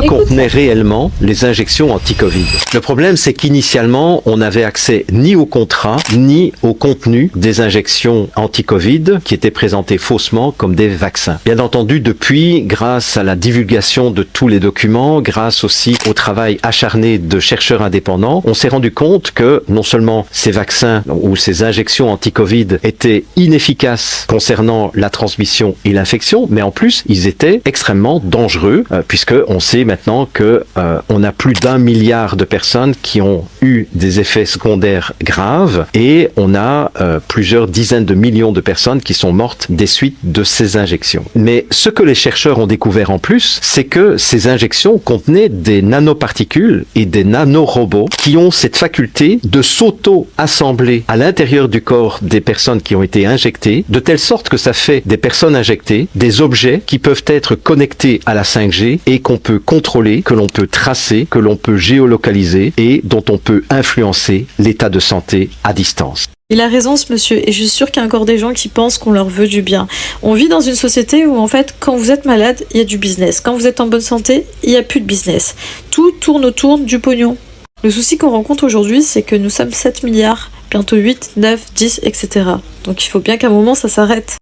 contenaient réellement les injections anti-Covid. Le problème, c'est qu'initialement, on n'avait accès ni au contrat, ni au contenu des injections anti-Covid qui étaient présentées faussement comme des vaccins. Bien entendu, depuis, grâce à la divulgation de tous les documents, grâce aussi au travail acharné de chercheurs indépendants, on s'est rendu compte que non seulement ces vaccins ou ces injections anti-Covid étaient inefficaces concernant la transmission et l'infection, mais en plus, ils étaient extrêmement dangereux, puisque on sait maintenant que on a plus d'1 milliard de personnes qui ont eu des effets secondaires graves et on a plusieurs dizaines de millions de personnes qui sont mortes des suites de ces injections. Mais ce que les chercheurs ont découvert en plus, c'est que ces injections contenaient des nanoparticules et des nanorobots qui ont cette faculté de s'auto-assembler à l'intérieur du corps des personnes qui ont été injectées, de telle sorte que ça fait des personnes injectées, des objets qui peuvent être connectés à la 5G et qu'on peut contrôler, que l'on peut tracer, que l'on peut géolocaliser et dont on peut influencer l'état de santé à distance. Il a raison ce monsieur, et je suis sûre qu'il y a encore des gens qui pensent qu'on leur veut du bien. On vit dans une société où en fait, quand vous êtes malade, il y a du business. Quand vous êtes en bonne santé, il n'y a plus de business. Tout tourne autour du pognon. Le souci qu'on rencontre aujourd'hui, c'est que nous sommes 7 milliards, bientôt 8, 9, 10, etc. Donc il faut bien qu'à un moment ça s'arrête.